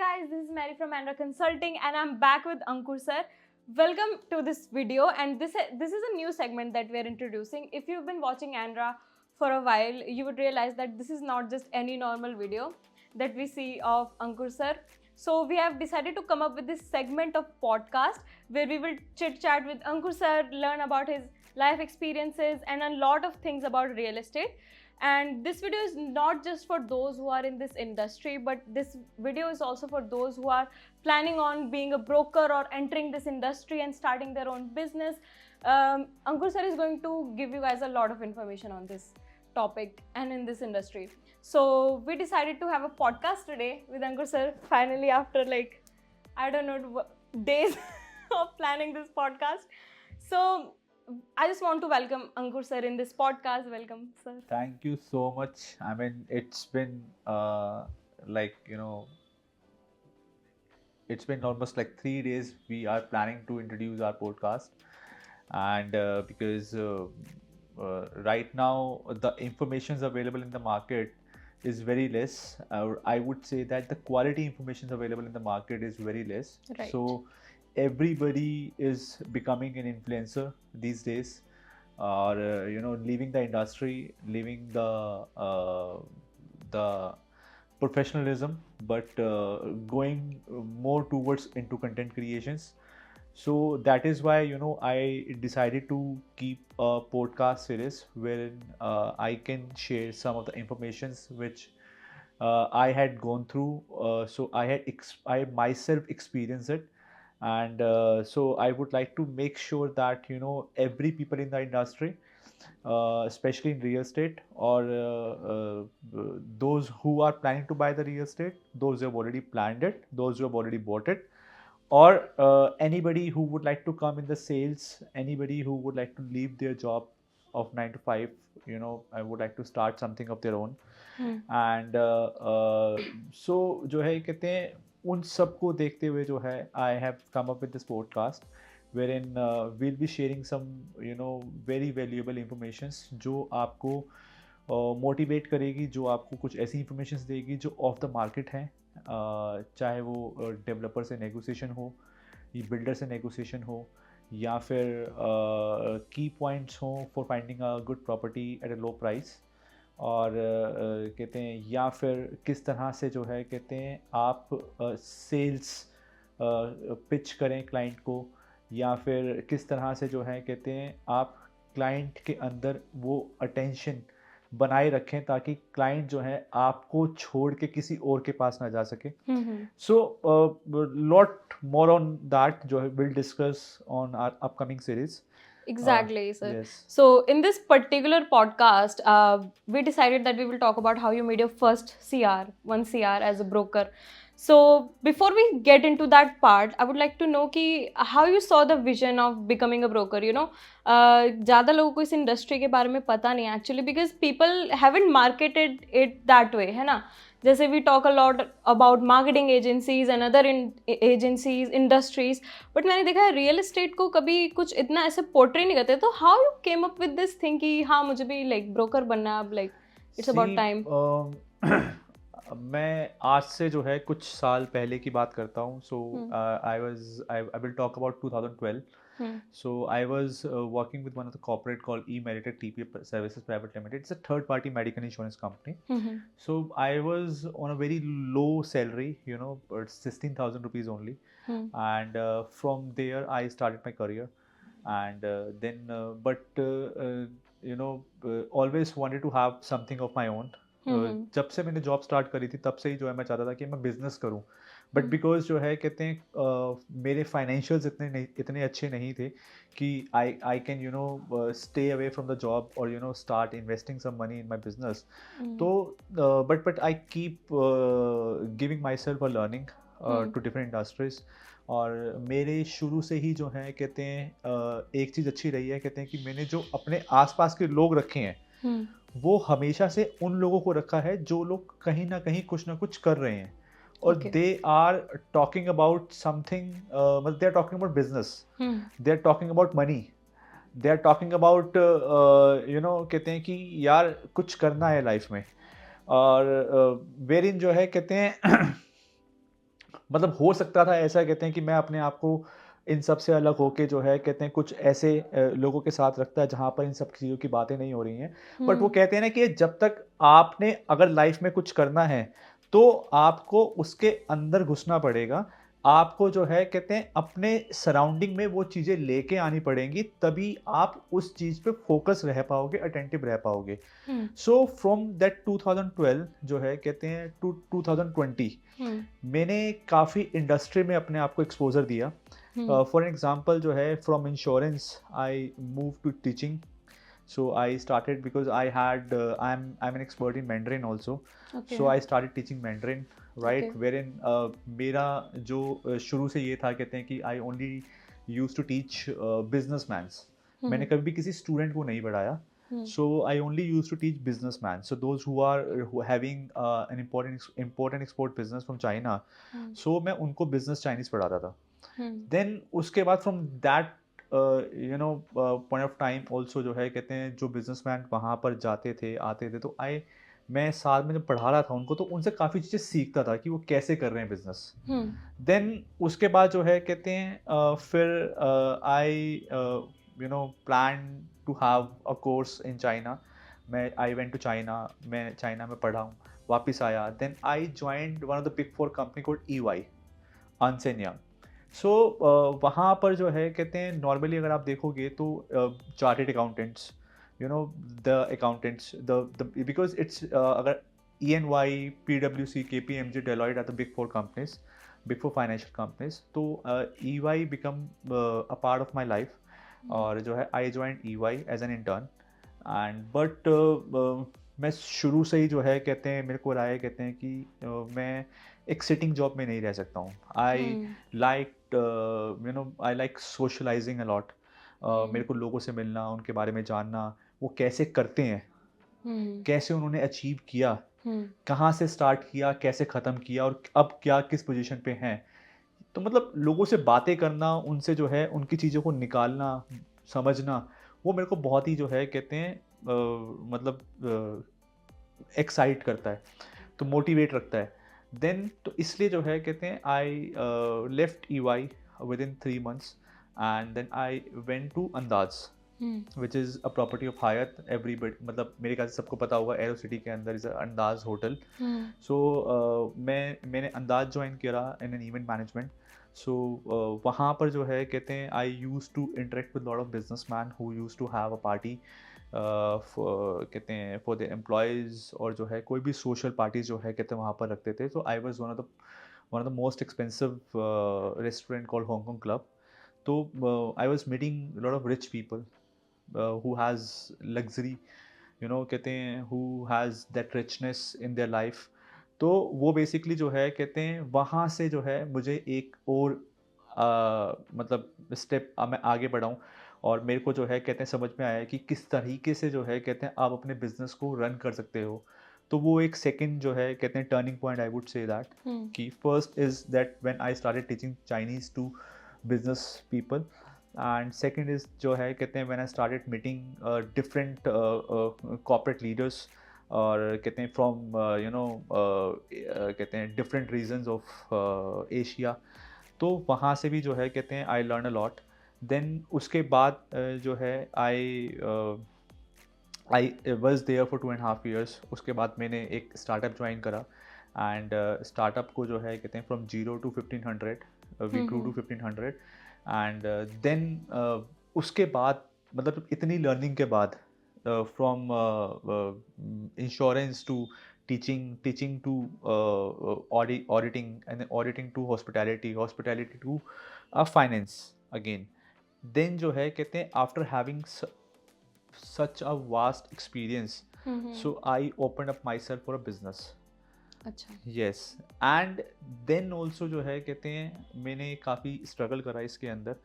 guys, this is Mary from Andra Consulting and I'm back with Ankur sir. Welcome to this video, and this is a new segment that we're introducing. If you've been watching Andra for a while, you would realize that this is not just any normal video that we see of Ankur sir. So we have decided to come up with this segment of podcast where we will chit chat with Ankur sir, learn about his life experiences and a lot of things about real estate. And this video is not just for those who are in this industry, but this video is also for those who are planning on being a broker or entering this industry and starting their own business. Ankur sir is going to give you guys a lot of information on this topic and in this industry. So we decided to have a podcast today with Ankur sir, finally, after like, I don't know, days of planning this podcast. So I just want to welcome Ankur sir in this podcast. Welcome, sir. Thank you so much. I mean, it's been it's been almost like 3 days. We are planning to introduce our podcast, and because right now the information available in the market is very less. I would say that the quality information available in the market is very less. Right. So everybody is becoming an influencer these days, or leaving the industry, leaving the professionalism, but going more towards into content creations. So that is why I decided to keep a podcast series wherein I can share some of the informations which I had gone through. So I myself experienced it, and so I would like to make sure that every people in the industry, especially in real estate, or those who are planning to buy the real estate, those who have already planned it, those who have already bought it, or anybody who would like to come in the sales, anybody who would like to leave their job of 9 to 5, I would like to start something of their own. And so जो है कहते हैं उन सबको देखते हुए जो है I have come up with this podcast wherein we'll be sharing some very valuable informations जो आपको मोटिवेट करेगी, जो आपको कुछ ऐसी इंफॉर्मेशन देगी जो ऑफ द मार्केट है, चाहे वो डेवलपर से नेगोशिएशन हो, या बिल्डर से नेगोशिएशन हो, या फिर की पॉइंट्स हो for finding a good property at a low price, और कहते हैं या फिर किस तरह से जो है कहते हैं आप सेल्स पिच करें क्लाइंट को, या फिर किस तरह से जो है कहते हैं आप क्लाइंट के अंदर वो अटेंशन बनाए रखें ताकि क्लाइंट जो है आपको छोड़ के किसी और के पास ना जा सके. So lot more on that जो है will discuss on our upcoming series. Exactly, sir. Yes. So in this particular podcast, we decided that we will talk about how you made your first CR, 1 CR as a broker. So before we get into that part, I would like to know कि how you saw the vision of becoming a broker. ज़्यादा लोगों को इस industry के बारे में पता नहीं actually, because people haven't marketed it that way, है ना. जैसे we talk a lot about marketing agencies and other agencies industries, but मैंने देखा है रियल एस्टेट को कभी कुछ इतना ऐसे पोर्ट्रे नहीं करते. तो how you came up with this thing कि हाँ मुझे भी लाइक ब्रोकर बनना है, अब लाइक इट्स अबाउट टाइम. मैं आज से जो है कुछ साल पहले की बात करता हूँ. So I will talk about 2012. So I was working with one of the corporate called eMerited TP Services Private Limited. It's a third-party medical insurance company. So I was on a very low salary, it's 16,000 rupees only. And from there I started my career. And then, always wanted to have something of my own. जब से मैंने job start करी थी तब से ही जो है मैं चाहता था कि मैं बिजनेस करूं, बट बिकॉज जो है कहते हैं मेरे फाइनेंशियल्स इतने अच्छे नहीं थे कि I can stay away from the job और start investing some money in my business. तो but I keep giving myself a learning to different industries. और मेरे शुरू से ही जो है कहते हैं एक चीज़ अच्छी रही है, कहते हैं कि मैंने जो अपने आसपास के लोग रखे हैं वो हमेशा से उन लोगों को रखा है जो लोग कहीं ना कहीं कुछ ना कुछ कर रहे हैं, और they are talking about something, मतलब they are talking about business, they are talking about money, they are talking about कहते हैं कि यार कुछ करना है लाइफ में. और वेर इन जो है कहते हैं मतलब हो सकता था ऐसा, कहते हैं कि मैं अपने आप को इन सब से अलग होके जो है कहते हैं कुछ ऐसे लोगों के साथ रखता है जहाँ पर इन सब चीज़ों की बातें नहीं हो रही हैं। बट वो हम्म कहते हैं ना कि जब तक आपने अगर लाइफ में कुछ करना है तो आपको उसके अंदर घुसना पड़ेगा। आपको जो है कहते हैं अपने सराउंडिंग में वो चीज़ें लेके आनी पड़ेंगी, तभी आप उस चीज़ पे फ़ोकस रह पाओगे, अटेंटिव रह पाओगे। हम्म सो फ्रॉम दैट 2012 जो है कहते हैं टू 2020 हम्म मैंने काफ़ी इंडस्ट्री में अपने आप को एक्सपोज़र दिया। हम्म फॉर एग्ज़ाम्पल जो है from insurance I move to teaching. So I started because I'm an expert in Mandarin also. Okay So I started teaching Mandarin, okay right? Wherein मेरा जो शुरू से ये था, कहते हैं कि I only used to teach businessmen. मैंने कभी भी किसी स्टूडेंट को नहीं पढ़ाया. So I only used to teach businessmen. So those who having an important export business from China. So मैं उनको business Chinese पढ़ाता था. Then उसके बाद from that point of time also जो है कहते हैं जो बिजनेसमैन वहाँ पर जाते थे आते थे, तो मैं साथ में जब पढ़ा रहा था उनको, तो उनसे काफ़ी चीज़ें सीखता था कि वो कैसे कर रहे हैं बिजनेस। देन उसके बाद जो है कहते हैं फिर I plan to have a course in China. मैं आई वेंट टू चाइना, मैं चाइना में पढ़ा हूँ, वापस आया। Then I joined one of the big 4 company called EY, Ernst Young. So वहाँ पर जो है कहते हैं नॉर्मली अगर आप देखोगे तो chartered accountants, the accountants, the because it's अगर EY, PwC, KPMG, Deloitte are the big 4 companies, big 4 financial companies. तो EY become a part of my life, और जो है I join EY as an intern. And but मैं शुरू से ही जो है कहते हैं मेरे को राय कहते हैं कि मैं एक सिटिंग जॉब में नहीं रह सकता हूँ। I like I like socializing a lot. मेरे को लोगों से मिलना, उनके बारे में जानना, वो कैसे करते हैं, कैसे उन्होंने अचीव किया, कहाँ से स्टार्ट किया, कैसे ख़त्म किया, और अब क्या किस पोजीशन पे हैं। तो मतलब लोगों से बातें करना, उनसे जो है उनकी चीज़ों को निकालना, समझना, वो मेरे को बहुत ही जो है कहते हैं मतलब एक्साइट करता है, तो मोटिवेट रखता है। देन तो इसलिए जो है कहते हैं I left EY within 3 months, and then I went to Andaz, which is a property of Hyatt. Everybody, मतलब मेरे ख्याल से सबको पता होगा, एरो सिटी के अंदर इज़ अंदाज होटल। सो मैंने अंदाज ज्वाइन किया in an event management. So वहाँ पर जो है कहते हैं I used to interact with lot of business man who used to have a party कहते हैं फॉर द एम्प्लॉयज़, और जो है कोई भी सोशल पार्टीज जो है कहते हैं वहाँ पर रखते थे। तो I was one of the most expensive restaurant called Hong Kong club. तो I was meeting lot of rich people who has luxury, कहते हैं who has that richness in their life। तो वो बेसिकली जो है कहते हैं वहाँ से जो है मुझे एक और मतलब स्टेप मैं आगे बढ़ाऊँ, और मेरे को जो है कहते हैं समझ में आया कि किस तरीके से जो है कहते हैं आप अपने बिजनेस को रन कर सकते हो। तो वो एक सेकंड जो है कहते हैं turning point, I would say that कि first is that when I started teaching Chinese to business people, and second is जो है कहते हैं when I started meeting different corporate leaders, और कहते हैं फ्रॉम कहते हैं डिफरेंट रीजन्स ऑफ एशिया। तो वहाँ से भी जो है कहते हैं I learn a lot. Then उसके बाद जो है I was there for 2.5 years। उसके बाद मैंने एक स्टार्टअप ज्वाइन करा, एंड स्टार्टअप को जो है कहते हैं from 0 to 1500, we grew to 1500। And then उसके बाद मतलब इतनी लर्निंग के बाद from insurance to teaching to auditing, and then auditing to hospitality to finance again। then जो है कहते हैं after having such a vast experience, so I opened up myself for a business। अच्छा yes, and then also जो है कहते हैं मैंने काफ़ी स्ट्रगल करा इसके अंदर,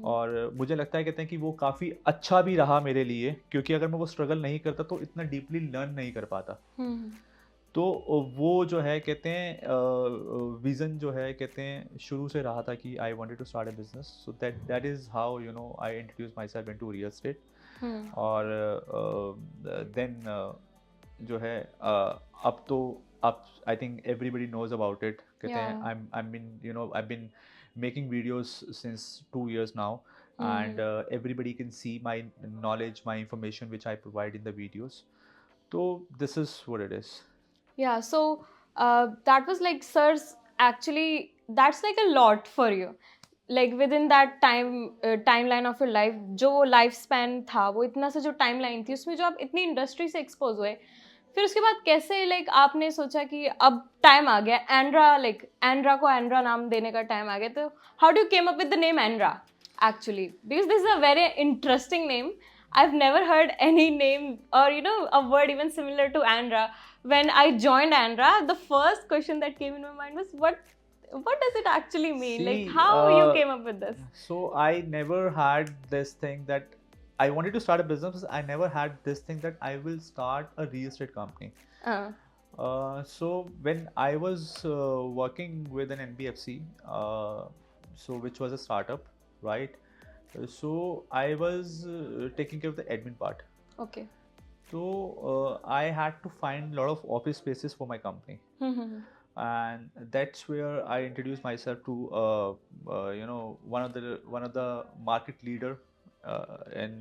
और मुझे लगता है कहते हैं कि वो काफ़ी अच्छा भी रहा मेरे लिए, क्योंकि अगर मैं वो स्ट्रगल नहीं करता तो इतना डीपली लर्न नहीं कर पाता। तो वो जो है कहते हैं विज़न जो है कहते हैं शुरू से रहा था कि I wanted to start a business. So that is how I introduce myself into real estate. और देन जो है अब तो अब I think everybody knows about it, कहते हैं Yeah. I've been making videos since 2 years now, and everybody can see my knowledge, my information which I provide in the videos. So this is what it is. Yeah, so that was like, sir's actually, that's like a lot for you. Like within that timeline of your life, जो life span था, वो इतना सा जो timeline थी, उसमें जो आप इतनी इंडस्ट्री से एक्सपोज हुए, फिर उसके बाद कैसे लाइक आपने सोचा कि अब टाइम आ गया एंड्रा, लाइक एंड्रा को एंड्रा नाम देने का टाइम आ गया, तो how do came up with the name Andra actually? Because this is a very interesting name. I've never heard any name or a word even similar to Andra. When I joined Andra, the first question that came in my mind was what does it actually mean? Like See, how you came up with this? So I never had this thing that I wanted to start a business. I never had this thing that I will start a real estate company. So when I was working with an NBFC, so which was a startup, right? So I was taking care of the admin part. Okay. So I had to find a lot of office spaces for my company, and that's where I introduced myself to one of the market leader in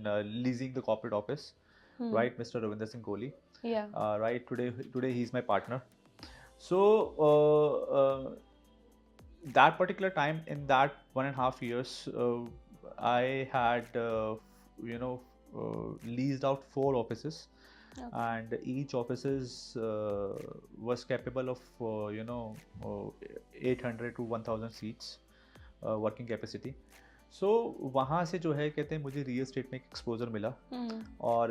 leasing the corporate office, right, Mr. Ravinder Singh Kohli. Yeah. Right, today he's my partner. So that particular time, in that 1.5 years, I had leased out 4 offices. Okay. And each offices was capable of 800 to 1000 seats working capacity. So वहाँ से जो है कहते हैं मुझे real estate में exposure मिला, और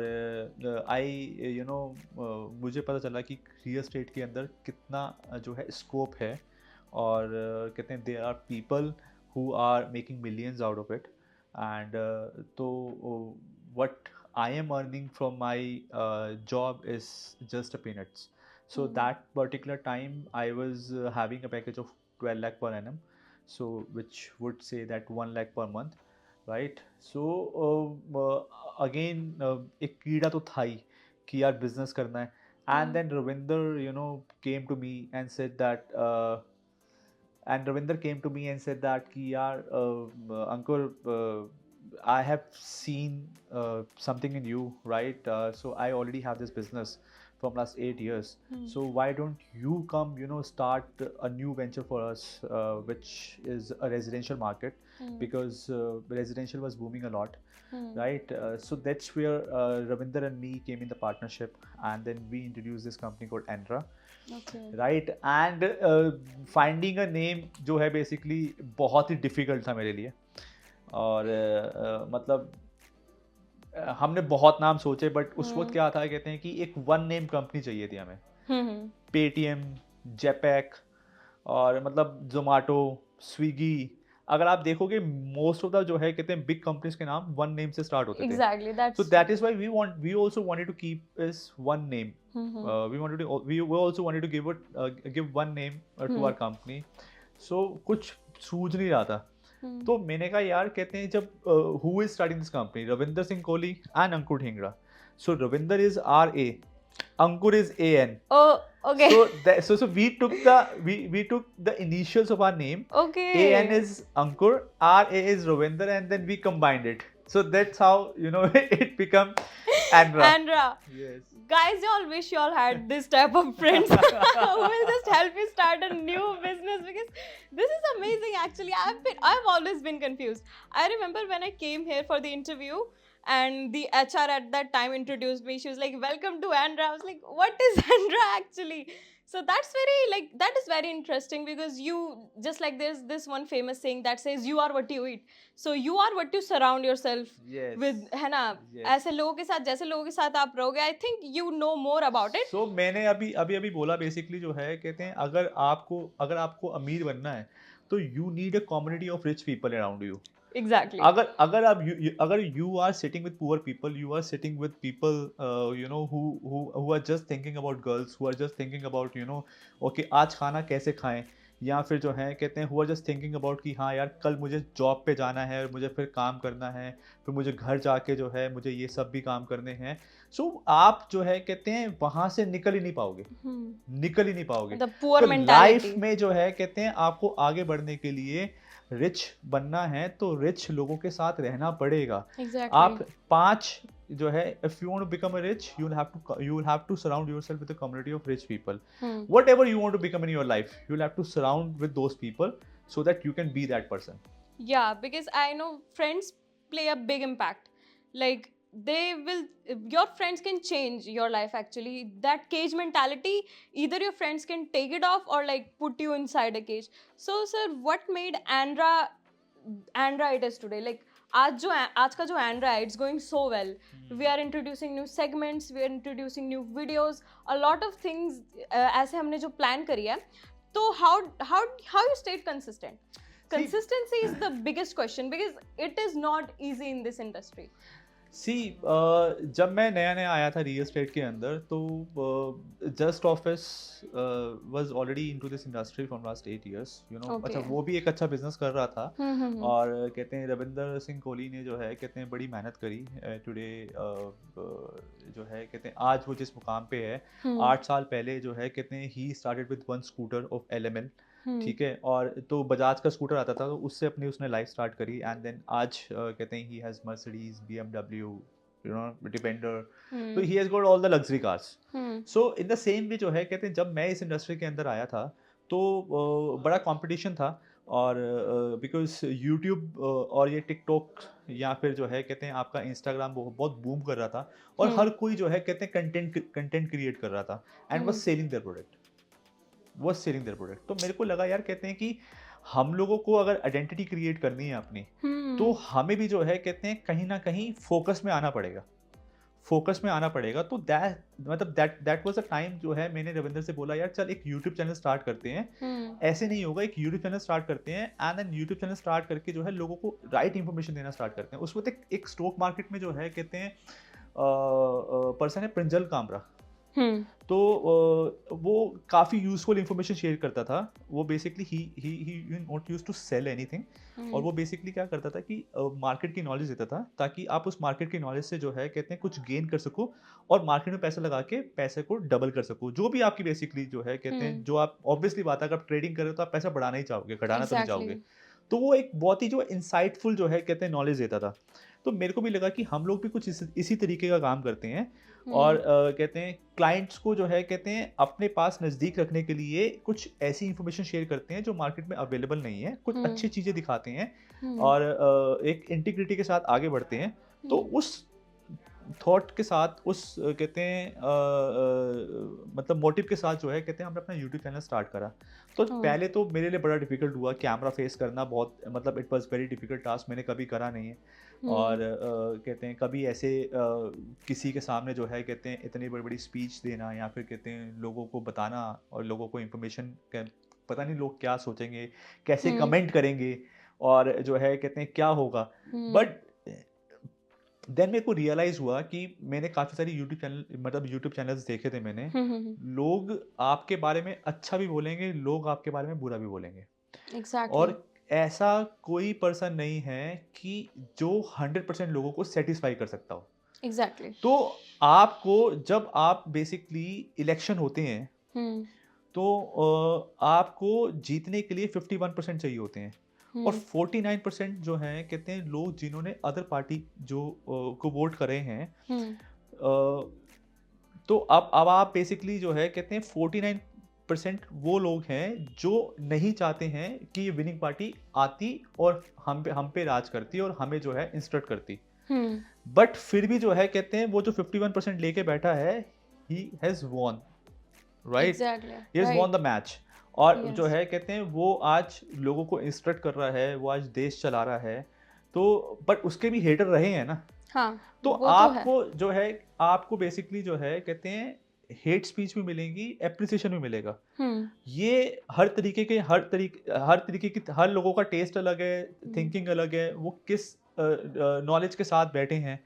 मुझे पता चला कि रियल एस्टेट के अंदर कितना जो है स्कोप है, और कहते हैं there are people who are making millions out of it, and तो what I am earning from my job is just a peanuts. So that particular time I was having a package of 12 lakh per annum, so which would say that 1 lakh per month, right? So again एक कीड़ा तो था ही कि यार business करना है, and then Ravinder came to me and said that कि यार Ankur, I have seen something in you, right? So I already have this business from last 8 years. So why don't you come, start a new venture for us, which is a residential market, because residential was booming a lot, right? So that's where Ravinder and me came in the partnership, and then we introduced this company called Andra. Okay. Right? And finding a name जो है basically बहुत ही difficult था मेरे लिए, और मतलब हमने बहुत नाम सोचे, बट उस वक्त क्या था, कहते हैं कि एक वन नेम कंपनी चाहिए थी हमें. पेटीएम, जेपैक, और मतलब जोमेटो, स्विगी, अगर आप देखोगे मोस्ट ऑफ द जो है कहते हैं बिग कंपनीज के नाम वन नेम से स्टार्ट होते थे. Exactly. That's So that is why we also wanted to keep is one name. We also wanted to give one name to our company. So कुछ सूझ नहीं रहा था. तो मैंने कहा यार, कहते हैं जब who is starting this company? Ravinder Singh Kohli and Ankur Dhingra. So Ravinder is RA, Ankur is AN. Oh, okay. So we took the initials of our name. Okay. AN is Ankur, RA is Ravinder, and then we combined it. So that's how it become Andra. Andra. Yes. Guys, y'all wish y'all had this type of friends who will just help you start a new business, because this is amazing. Actually, I've always been confused. I remember when I came here for the interview, and the HR at that time introduced me. She was like, "Welcome to Andra." I was like, "What is Andra actually?" So that is very interesting, because you, just like there's this one famous saying that says you are what you eat. So you are what you surround yourself Yes. with, है ना? Yes. ऐसे लोगों के साथ, जैसे लोगों के साथ आप रहोगे, I think you know more about it. So मैंने अभी बोला बेसिकली जो है, कहते हैं अगर आपको अमीर बनना है, तो you need a community of rich people around you. Exactly. अगर you are sitting with poor people, you are sitting with people who are just thinking about girls, who are just thinking about okay आज खाना कैसे खाएं, या फिर जो है कहते हैं who are just thinking about कि हाँ यार कल मुझे जॉब पे जाना है, मुझे फिर काम करना है, फिर मुझे घर जाके जो है मुझे ये सब भी काम करने हैं। सो आप जो है कहते हैं वहाँ से निकल ही नहीं पाओगे, निकल ही नहीं पाओगे। The poor तो लाइफ mentality. में जो है कहते हैं आपको आगे बढ़ने के लिए रिच बनना है तो रिच लोगों के साथ रहना पड़ेगा। Exactly. आप 5 जो है if you want to become a rich you will have to surround yourself with a community of rich people. Whatever you want to become in your life, you will have to surround with those people so that you can be that person. Yeah, because I know friends play a big impact. Like your friends can change your life actually. That cage mentality, either your friends can take it off or like put you inside a cage. So, sir, what made Andra it is today? Like आज का जो Andra है, it's going so well. We are introducing new segments, we are introducing new videos, a lot of things ऐसे हमने जो plan करी है. तो how you stayed consistent? Consistency is the biggest question because it is not easy in this industry. जब मैं नया नया आया था रियल एस्टेट के अंदर तो just office was already into this industry from last 8 years you know. अच्छा, वो भी एक अच्छा बिजनेस कर रहा था। और कहते हैं रविंदर सिंह कोहली ने जो है कहते हैं बड़ी मेहनत करी टुडे जो है कहते हैं आज वो जिस मुकाम पे है। 8 साल पहले जो है कहते हैं he started with 1 scooter of LML, ठीक है, और तो बजाज का स्कूटर आता था तो उससे अपनी उसने लाइफ स्टार्ट करी एंड देन आज कहते हैं he has Mercedes, BMW, you know, Defender, तो he has got all the luxury cars. So in the same way जो है कहते हैं जब मैं इस इंडस्ट्री के अंदर आया था तो बड़ा कंपटीशन था और बिकॉज यूट्यूब और ये टिकटॉक या फिर जो है कहते हैं आपका इंस्टाग्राम बहुत बूम कर रहा था और हर कोई जो है कहते हैं कंटेंट क्रिएट कर रहा था and was selling their product, तो मेरे को लगा यार कहते हैं कि हम लोगों को अगर आइडेंटिटी क्रिएट करनी है अपनी तो हमें भी जो है कहते हैं कहीं ना कहीं फोकस में आना पड़ेगा, तो दैट वाज अ टाइम जो है मैंने रविंदर से बोला यार चल एक यूट्यूब चैनल स्टार्ट करते हैं। ऐसे नहीं होगा, एक यूट्यूब चैनल स्टार्ट करते हैं and then YouTube channel start करके जो है लोगों को राइट इन्फॉर्मेशन देना स्टार्ट करते हैं। उस वक्त एक स्टॉक मार्केट में जो है कहते हैं पर्सन है प्रिंजल कामरा, तो वो काफ़ी यूजफुल इंफॉर्मेशन शेयर करता था। वो बेसिकली ही not use to sell anything और वो बेसिकली क्या करता था कि मार्केट की नॉलेज देता था ताकि आप उस मार्केट की नॉलेज से जो है कहते हैं कुछ गेन कर सको और मार्केट में पैसा लगा के पैसे को डबल कर सको। जो भी आपकी बेसिकली जो है कहते हैं जो आप ऑब्वियसली बात है अगर आप ट्रेडिंग कर रहे हो तो आप पैसा बढ़ाना ही चाहोगे, घटाना तो नहीं चाहोगे। तो वो एक बहुत ही जो इंसाइटफुल जो है कहते हैं नॉलेज देता था। तो मेरे को भी लगा कि हम लोग भी कुछ इसी तरीके का काम करते हैं और कहते हैं क्लाइंट्स को जो है कहते हैं अपने पास नज़दीक रखने के लिए कुछ ऐसी इंफॉर्मेशन शेयर करते हैं जो मार्केट में अवेलेबल नहीं है, कुछ अच्छी चीज़ें दिखाते हैं और एक इंटीग्रिटी के साथ आगे बढ़ते हैं। तो उस थॉट के साथ उस कहते हैं मतलब मोटिव के साथ जो है कहते हैं हमने अपना यूट्यूब चैनल स्टार्ट करा। तो पहले तो मेरे लिए बड़ा डिफिकल्ट हुआ, कैमरा फेस करना बहुत मतलब it was very difficult task, मैंने कभी करा नहीं है और कहते हैं कभी ऐसे किसी के सामने जो है कहते हैं इतनी बड़ी बड़ी स्पीच देना या फिर कहते हैं लोगों को बताना और लोगों को इन्फॉर्मेशन पता नहीं लोग क्या सोचेंगे, कैसे कमेंट करेंगे और जो है कहते हैं क्या होगा। बट देन मेरे को रियलाइज हुआ कि मैंने काफ़ी सारी यूट्यूब चैनल्स देखे थे मैंने। लोग आपके बारे में अच्छा भी बोलेंगे, लोग आपके बारे में बुरा भी बोलेंगे। Exactly. और ऐसा कोई पर्सन नहीं है कि जो 100% लोगों को सेटिस्फाई कर सकता हो। Exactly. तो आपको जब आप बेसिकली इलेक्शन होते हैं तो आपको जीतने के लिए 51% चाहिए होते हैं और 49% जो है कहते हैं लोग जिन्होंने अदर पार्टी जो को वोट करे हैं तो अब आप बेसिकली जो है कहते हैं 49% वो लोग हैं जो नहीं चाहते हैं कि ये विनिंग पार्टी आती और हम पे राज करती और हमें जो है इंस्ट्रक्ट करती। बट फिर भी जो है कहते हैं वो जो 51% लेके बैठा है he has won, right, he has won the match और जो है कहते हैं वो आज लोगों को इंस्ट्रक्ट कर रहा है, वो आज देश चला रहा है। तो बट उसके भी हेटर रहे हैं ना। हाँ, तो आपको जो है आपको बेसिकली जो है कहते हैं हेट स्पीच भी मिलेंगी, एप्रिसिएशन भी मिलेगा। ये हर तरीके की हर लोगों का टेस्ट अलग है, थिंकिंग अलग है, वो किस नॉलेज के साथ बैठे हैं,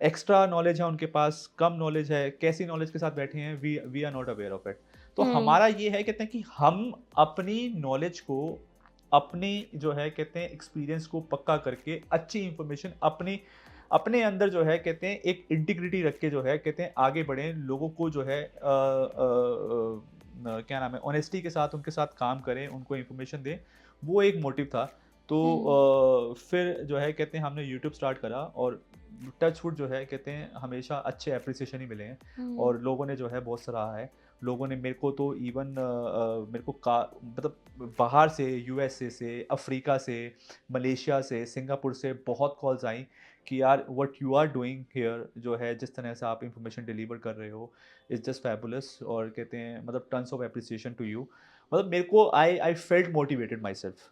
एक्स्ट्रा नॉलेज है उनके पास, कम नॉलेज है, कैसी नॉलेज के साथ बैठे हैं, we are not aware of it. तो हमारा ये है कहते हैं कि हम अपनी नॉलेज को, अपनी जो है कहते हैं एक्सपीरियंस को पक्का करके अच्छी इंफॉर्मेशन अपने अंदर जो है कहते हैं एक इंटीग्रिटी रख के जो है कहते हैं आगे बढ़ें, लोगों को जो है क्या नाम है ऑनेस्टी के साथ उनके साथ काम करें, उनको इन्फॉर्मेशन दें, वो एक मोटिव था। तो फिर जो है कहते हैं हमने यूट्यूब स्टार्ट करा और टच वुड जो है कहते हैं हमेशा अच्छे अप्रिसिएशन ही मिले हैं और लोगों ने जो है बहुत सराहा है। लोगों ने मेरे को तो इवन मेरे को मतलब बाहर से, यूएसए से, अफ्रीका से, मलेशिया से, सिंगापुर से बहुत कॉल्स आई कि यार what you are doing here, जो है जिस तरह से आप इंफॉर्मेशन डिलीवर कर रहे हो इज़ जस्ट फैबुलस, और कहते हैं मतलब tons of appreciation to you. मतलब मेरे को I felt motivated myself.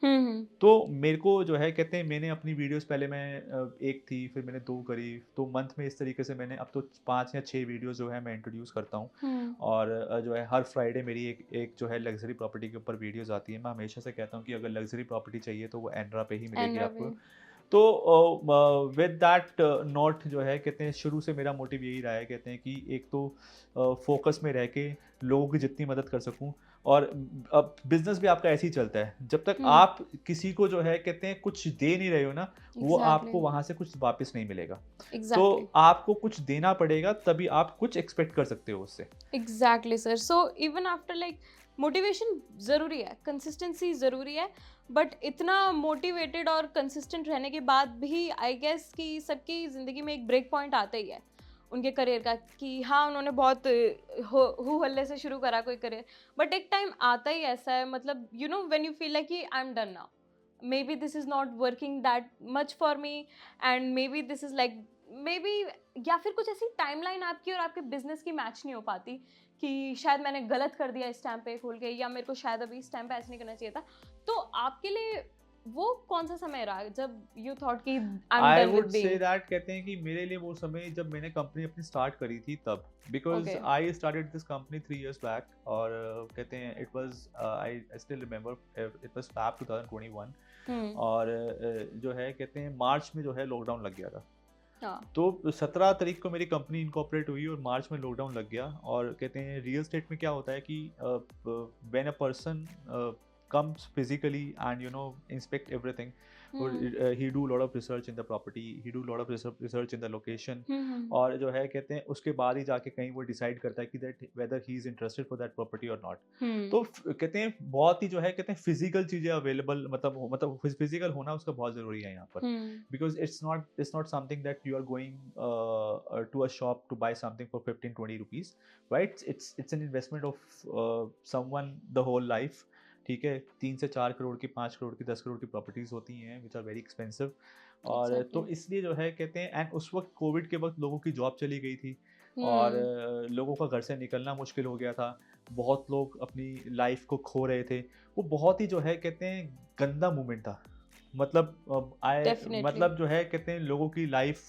तो मेरे को जो है कहते हैं मैंने अपनी वीडियोस पहले मैं एक थी, फिर मैंने 2 करी, तो मंथ में इस तरीके से मैंने अब तो 5 या 6 वीडियोस जो है मैं इंट्रोड्यूस करता हूँ। और जो है हर फ्राइडे मेरी एक जो है लग्जरी प्रॉपर्टी के ऊपर वीडियोस आती है। मैं हमेशा से कहता हूँ कि अगर लग्जरी प्रॉपर्टी चाहिए तो वो एंड्रा पे ही मिलेगी आपको। तो विद दैट नोट जो है कहते हैं शुरू से मेरा मोटिव यही रहा है कहते हैं कि एक तो फोकस में रह के लोगों की जितनी मदद कर सकूं, और अब बिजनेस भी आपका ऐसे ही चलता है, जब तक आप किसी को जो है कहते हैं कुछ दे नहीं रहे हो ना, वो आपको वहां से कुछ वापस नहीं मिलेगा। तो आपको कुछ देना पड़ेगा तभी आप कुछ एक्सपेक्ट कर सकते हो उससे। Exactly sir. So even after like motivation ज़रूरी है, कंसिस्टेंसी ज़रूरी है, बट इतना मोटिवेटेड और कंसिस्टेंट रहने के बाद भी आई गेस कि सबकी ज़िंदगी में एक ब्रेक पॉइंट आता ही है उनके करियर का, कि हाँ उन्होंने बहुत हु हल्ले से शुरू करा कोई करियर, बट एक टाइम आता ही ऐसा है, मतलब you know when you feel like कि I am done now, maybe this is not working that much for me, and maybe this is like maybe, या फिर कुछ ऐसी टाइमलाइन आपकी और आपके बिजनेस की मैच नहीं हो पाती कि शायद मैंने गलत कर दिया इस टाइम पे खोल के, या मेरे को शायद अभी इस टाइम पे ऐसे नहीं करना चाहिए था। तो आपके लिए वो कौन सा समय रहा जब यू थॉट कि आई वुड से दैट कहते हैं कि मेरे लिए वो समय जब मैंने कंपनी अपनी स्टार्ट करी थी तब, because I started this company 3 years back, और कहते हैं it was I still remember it was Feb 2021, और जो है कहते हैं मार्च में जो है लॉकडाउन लग गया था। तो 17 तारीख को मेरी कंपनी इनकॉर्पोरेट हुई और मार्च में लॉकडाउन लग गया। और कहते हैं रियल एस्टेट में क्या होता है कि when a person comes physically and inspect everything, he do lot of research in the property, he do lot of research in the location, और जो है कहते हैं उसके बाद ही जाके कहीं वो डिसाइड करता है कि that whether he is interested for that property or not। तो कहते हैं बहुत ही जो है कहते हैं फिजिकल चीजें अवेलेबल, मतलब फिजिकल होना उसका बहुत जरूरी है यहाँ पर, because it's not something that you are going to a shop to buy something for 15-20 rupees, right? It's an investment of someone the whole life। ठीक है, 3 से 4 करोड़ की, 5 करोड़ की, 10 करोड़ की प्रॉपर्टीज होती हैं विच आर वेरी एक्सपेंसिव। और तो इसलिए जो है कहते हैं, एंड उस वक्त कोविड के वक्त लोगों की जॉब चली गई थी और लोगों का घर से निकलना मुश्किल हो गया था, बहुत लोग अपनी लाइफ को खो रहे थे। वो बहुत ही जो है कहते हैं गंदा मोमेंट था, मतलब मतलब जो है कहते हैं लोगों की लाइफ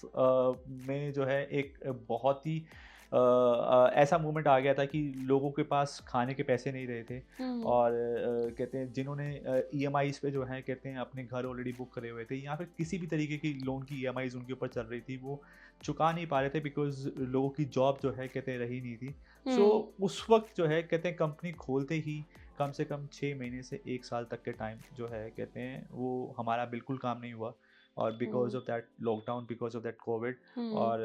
में जो है एक बहुत ही ऐसा मोमेंट आ गया था कि लोगों के पास खाने के पैसे नहीं रहे थे, और कहते हैं जिन्होंने EMIs पे जो है कहते हैं अपने घर ऑलरेडी बुक करे हुए थे, या फिर किसी भी तरीके की लोन की EMIs उनके ऊपर चल रही थी, वो चुका नहीं पा रहे थे बिकॉज लोगों की जॉब जो है कहते हैं रही नहीं थी। सो उस वक्त जो है कहते हैं कंपनी खोलते ही कम से कम 6 महीने से 1 साल तक के टाइम जो है कहते हैं वो हमारा बिल्कुल काम नहीं हुआ, और because of that lockdown, because of that Covid. और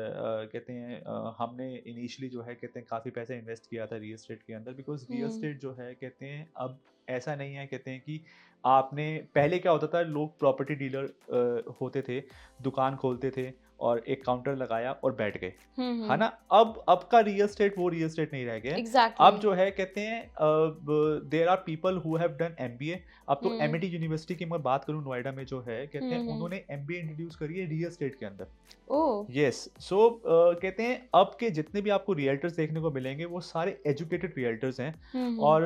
कहते हैं हमने इनिशियली जो है कहते हैं काफ़ी पैसा इन्वेस्ट किया था रियल एस्टेट के अंदर, बिकॉज रियल एस्टेट जो है कहते हैं अब ऐसा नहीं है कहते हैं कि आपने, पहले क्या होता था, लोग प्रॉपर्टी डीलर होते थे, दुकान खोलते थे और एक काउंटर लगाया और बैठ गए, है ना। अब का रियल एस्टेट वो रियल एस्टेट नहीं रह गया। exactly. अब जो है कहते हैं there are people who have done MBA। अब तो MIT यूनिवर्सिटी की मैं बात करूं, नोएडा में जो है कहते हैं उन्होंने MBA इंट्रोड्यूस करी है रियल एस्टेट के अंदर। यस, सो कहते हैं अब के जितने भी आपको रियल्टर्स देखने को मिलेंगे वो सारे एजुकेटेड रियल्टर्स हैं, और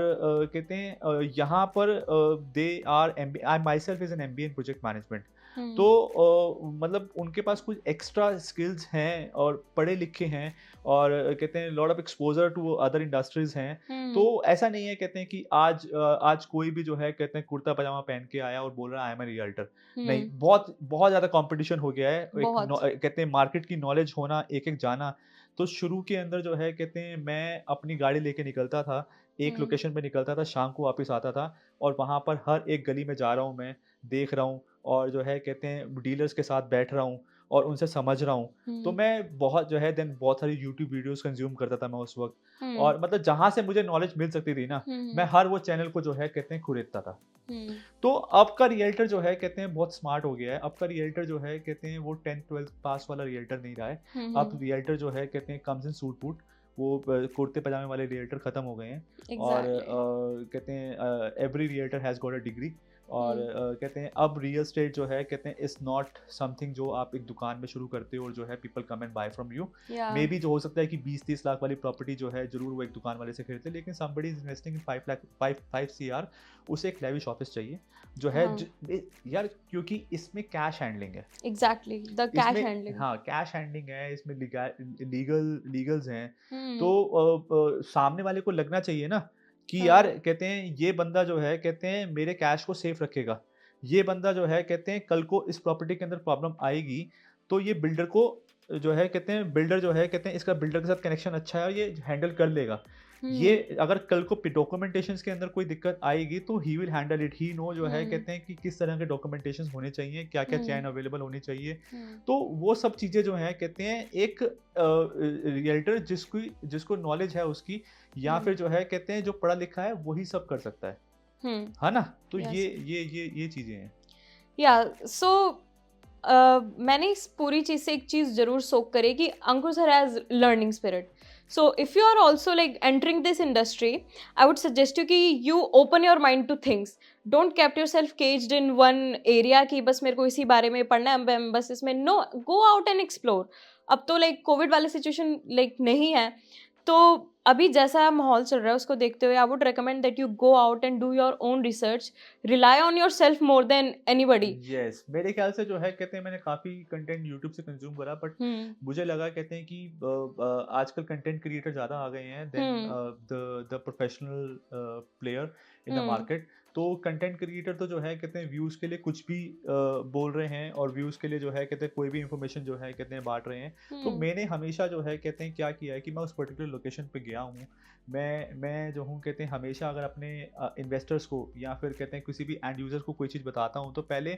कहते हैं यहाँ पर they are I my self is an MBA in project management. तो मतलब उनके पास कुछ एक्स्ट्रा स्किल्स हैं और पढ़े लिखे हैं, और कहते हैं lot of exposure to other industries हैं। तो ऐसा नहीं है कहते हैं कि आज कोई भी जो है कहते हैं कुर्ता पजामा पहन के आया और बोल रहा है आई एम ए रियल्टर। नहीं, बहुत बहुत ज़्यादा कंपटीशन हो गया है। कहते हैं मार्केट की नॉलेज होना, एक जाना। तो शुरू के अंदर जो है कहते हैं मैं अपनी गाड़ी लेके निकलता था एक लोकेशन पे निकलता था, शाम को वापस आता था और वहाँ पर हर एक गली में जा रहा हूँ मैं, देख रहा हूँ और जो है कहते हैं डीलर्स के साथ बैठ रहा हूँ और उनसे समझ रहा हूँ। तो मैं बहुत जो है देन बहुत सारी यूट्यूब वीडियोज़ कंज़्यूम करता था मैं उस वक़्त और मतलब जहाँ से मुझे नॉलेज मिल सकती थी ना, मैं हर वो चैनल को जो है कहते हैं खरीदता था। तो अब का रियल्टर जो है कहते हैं बहुत स्मार्ट हो गया है। अब का रियल्टर जो है कहते हैं वो 10th-12th पास वाला रियल्टर नहीं रहा है। अब रियल्टर जो है कहते हैं कम्स इन सूट-बूट, वो कुर्ते पजामे वाले रियल्टर खत्म हो गए हैं और कहते हैं every realtor has got a degree और कहते हैं अब रियल एस्टेट जो है कहते हैं इज़ नॉट समथिंग जो आप एक दुकान में शुरू करते हो और जो है people come and buy from you. Maybe जो हो सकता है कि 20-30 लाख वाली प्रॉपर्टी जो है ज़रूर वो एक दुकान वाले से खरीदते हैं, लेकिन somebody is investing in 5 CR, उसे एक लेविश ऑफिस चाहिए जो है यार, क्योंकि इसमें कैश हैंडलिंग है। Exactly, the cash handling. हाँ, कैश हैंडलिंग है, इसमें लीगल्स हैं। तो सामने वाले को लगना चाहिए ना कि यार कहते हैं ये बंदा जो है कहते हैं मेरे कैश को सेफ रखेगा। ये बंदा जो है कहते हैं कल को इस प्रॉपर्टी के अंदर प्रॉब्लम आएगी तो ये बिल्डर को जो है कहते हैं बिल्डर जो है कहते हैं इसका बिल्डर के साथ कनेक्शन अच्छा है और ये हैंडल कर लेगा। ये अगर कल को डॉक्यूमेंटेशंस के अंदर कोई दिक्कत आएगी तो he will handle it. He know जो है कहते हैं कि किस तरह के डॉक्यूमेंटेशंस होने चाहिए, क्या-क्या चैन अवेलेबल होनी चाहिए। तो वो सब चीज़ें जो हैं कहते हैं एक रियल्टर जिसको नॉलेज है उसकी, या फिर जो है कहते हैं जो पढ़ा लिखा है वही सब कर सकता है ना? तो ये चीज़ें हैं। या सो मैंने इस पूरी चीज़ से एक चीज़ ज़रूर सोक करी कि Ankur sir has learning spirit. So if you are also like entering this industry, I would suggest you कि you open your mind to things. Don't keep yourself caged in one area कि बस मेरे को इसी बारे में पढ़ना है, मैं बस इसमें. No, go out and explore. अब तो like कोविड वाली सिचुएशन like नहीं है, तो अभी जैसा माहौल चल रहा है उसको देखते हुए I would recommend that you go out and do your own research, rely on your self more than anybody. Yes, मेरे ख्याल से जो है कहते हैं मैंने काफ़ी कंटेंट यूट्यूब से कंज्यूम करा, बट मुझे लगा कहते हैं कि आजकल कंटेंट क्रिएटर ज़्यादा आ गए हैं then the professional player in the market. तो कंटेंट क्रिएटर तो जो है कहते हैं व्यूज़ के लिए कुछ भी बोल रहे हैं और व्यूज़ के लिए जो है कहते हैं कोई भी इंफॉर्मेशन जो है कहते हैं बांट रहे हैं. तो मैंने हमेशा जो है कहते हैं क्या किया है कि मैं उस पर्टिकुलर लोकेशन पे गया हूँ. मैं जो हूँ कहते हैं हमेशा अगर अपने इन्वेस्टर्स को या फिर कहते हैं किसी भी एंड यूज़र को कोई चीज़ बताता हूँ तो पहले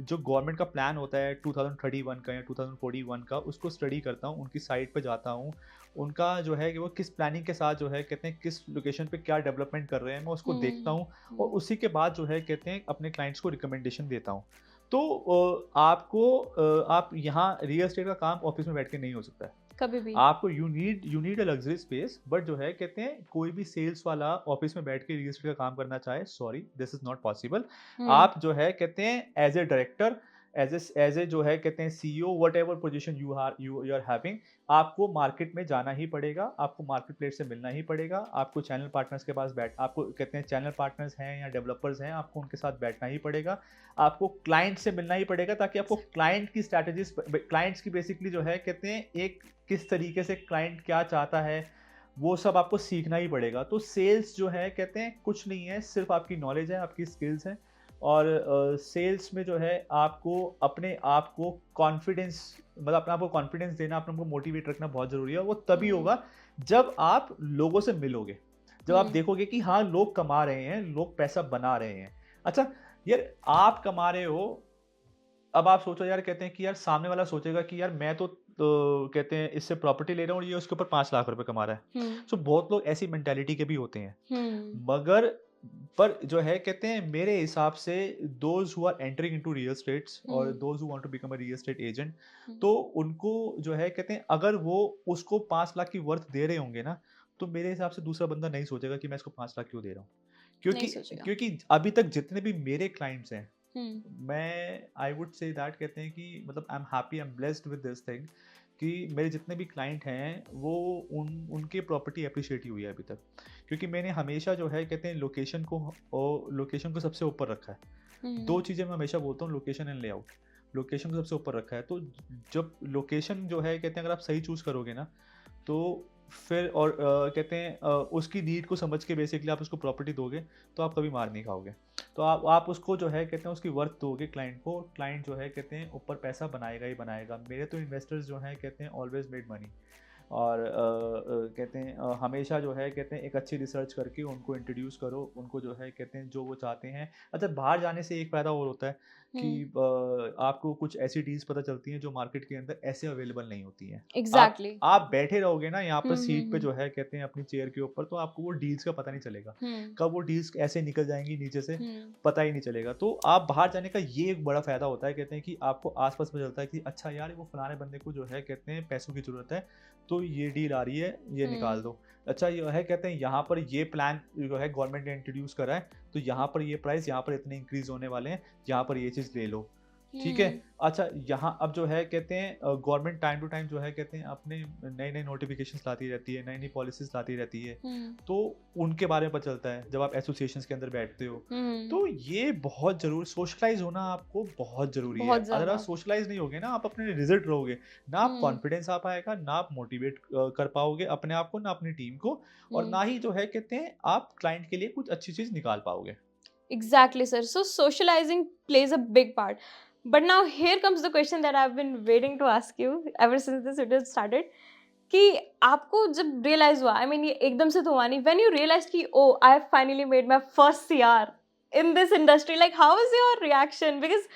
जो गवर्नमेंट का प्लान होता है 2031 का या 2041 का, उसको स्टडी करता हूँ, उनकी साइट पर जाता हूँ, उनका जो है कि वो किस प्लानिंग के साथ जो है कहते हैं किस लोकेशन पे क्या डेवलपमेंट कर रहे हैं, मैं उसको देखता हूँ और उसी के बाद जो है कहते हैं अपने क्लाइंट्स को रिकमेंडेशन देता हूँ. तो आप यहाँ रियल एस्टेट का काम ऑफिस में बैठ के नहीं हो सकता है कभी भी. आपको you need a luxury space, but जो है कहते हैं कोई भी सेल्स वाला ऑफिस में बैठ के रियल एस्टेट का काम करना चाहे, sorry this is not possible. आप जो है कहते हैं as a director, as a जो है कहते हैं CEO, whatever position you are having, आपको मार्केट में जाना ही पड़ेगा, आपको मार्केट प्लेस से मिलना ही पड़ेगा, आपको चैनल पार्टनर्स के पास आपको कहते हैं चैनल पार्टनर्स हैं या डेवलपर्स हैं, आपको उनके साथ बैठना ही पड़ेगा, आपको क्लाइंट से मिलना ही पड़ेगा, ताकि आपको क्लाइंट की स्ट्रैटेजीज, क्लाइंट्स की बेसिकली जो है कहते हैं एक किस तरीके से क्लाइंट क्या चाहता है वो सब आपको सीखना ही पड़ेगा. तो सेल्स जो है कहते हैं कुछ नहीं है, सिर्फ आपकी नॉलेज है, आपकी स्किल्स हैं. और सेल्स में जो है आपको अपने आप को कॉन्फिडेंस, मतलब अपने आप को कॉन्फिडेंस देना, अपने आप को मोटिवेट रखना बहुत ज़रूरी है. वो तभी होगा जब आप लोगों से मिलोगे, जब आप देखोगे कि हाँ लोग कमा रहे हैं, लोग पैसा बना रहे हैं. अच्छा यार आप कमा रहे हो, अब आप सोचो यार कहते हैं कि यार सामने वाला सोचेगा कि यार मैं तो कहते हैं इससे प्रॉपर्टी ले रहा हूँ, ये उसके ऊपर 5 लाख रुपए कमा रहा है. सो बहुत लोग ऐसी मेंटालिटी के भी होते हैं. मगर पर जो है कहते हैं मेरे हिसाब से those who are entering into real estates और those who want to become a real estate agent, तो उनको जो है कहते हैं अगर वो उसको 5 लाख की वर्थ दे रहे होंगे ना, तो मेरे हिसाब से दूसरा बंदा नहीं सोचेगा कि मैं इसको 5 लाख क्यों दे रहा हूँ. क्योंकि अभी तक जितने भी मेरे क्लाइंट्स हैं, मैं आई वुड से दैट कहते हैं कि मतलब I am happy, I am blessed with this thing कि मेरे जितने भी क्लाइंट हैं वो उनके प्रॉपर्टी अप्रिशिएट ही हुई है अभी तक, क्योंकि मैंने हमेशा जो है कहते हैं लोकेशन को सबसे ऊपर रखा है. 2 चीज़ें मैं हमेशा बोलता हूँ, लोकेशन एंड लेआउट. लोकेशन को सबसे ऊपर रखा है. तो जब लोकेशन जो है कहते हैं अगर आप सही चूज़ करोगे ना, तो फिर और कहते हैं उसकी नीड को समझ के बेसिकली आप उसको प्रॉपर्टी दोगे तो आप कभी मार नहीं खाओगे. तो आप उसको जो है कहते हैं उसकी वर्थ दोगे क्लाइंट को, क्लाइंट जो है कहते हैं ऊपर पैसा बनाएगा ही बनाएगा. मेरे तो इन्वेस्टर्स जो हैं कहते हैं ऑलवेज मेड मनी. और कहते हैं हमेशा जो है कहते हैं एक अच्छी रिसर्च करके उनको इंट्रोड्यूस करो, उनको जो है कहते हैं जो वो चाहते हैं। अच्छा, बाहर जाने से एक फ़ायदा और होता है कि आपको कुछ ऐसी डील्स पता चलती हैं जो मार्केट के अंदर ऐसे अवेलेबल नहीं होती हैं। एग्जैक्टली। आप बैठे रहोगे ना यहाँ पर सीट पे हम्म। जो है कहते हैं अपनी चेयर के ऊपर, तो आपको वो डील्स का पता नहीं चलेगा, हम्म। कब वो डील्स ऐसे निकल जाएंगी नीचे से हम्म। पता ही नहीं चलेगा। तो आप बाहर जाने का ये एक बड़ा फ़ायदा होता है, कहते हैं कि आपको आस-पास पता चलता है कि अच्छा यार वो फलाने बंदे को जो है कहते हैं पैसों की ज़रूरत है, तो ये डील आ रही है, ये निकाल दो। अच्छा ये है कहते हैं यहाँ पर ये प्लान जो है गवर्नमेंट ने इंट्रोड्यूस करा है, तो यहाँ पर ये प्राइस यहाँ पर इतने इंक्रीज़ होने वाले हैं, यहाँ पर ये चीज़ ले लो, ठीक है। अच्छा यहाँ अब जो है कहते हैं गवर्नमेंट टाइम टू टाइम जो है कहते हैं अपने नई नई नोटिफिकेशंस लाती रहती है, नई नई पॉलिसीज लाती रहती है, तो उनके बारे में पता चलता है जब आप एसोसिएशंस के अंदर बैठते हो। तो ये बहुत जरूर सोशलाइज होना आपको बहुत जरूरी है। अगर आप सोशलाइज नहीं होगे ना, आप अपने रिजल्ट रहोगे ना, आप कॉन्फिडेंस आ पाएगा ना, आप मोटिवेट कर पाओगे अपने आप को ना अपनी टीम को, और ना ही जो है कहते हैं आप क्लाइंट के लिए कुछ अच्छी चीज निकाल पाओगे। Exactly, sir. So socializing plays a big part. But now here comes the question that I've been waiting to ask you ever since this video started. कि आपको जब realize हुआ, I mean ये एकदम से तो हुआ नहीं, when you realized कि oh I have finally made my first CR in this industry, like how was your reaction? Because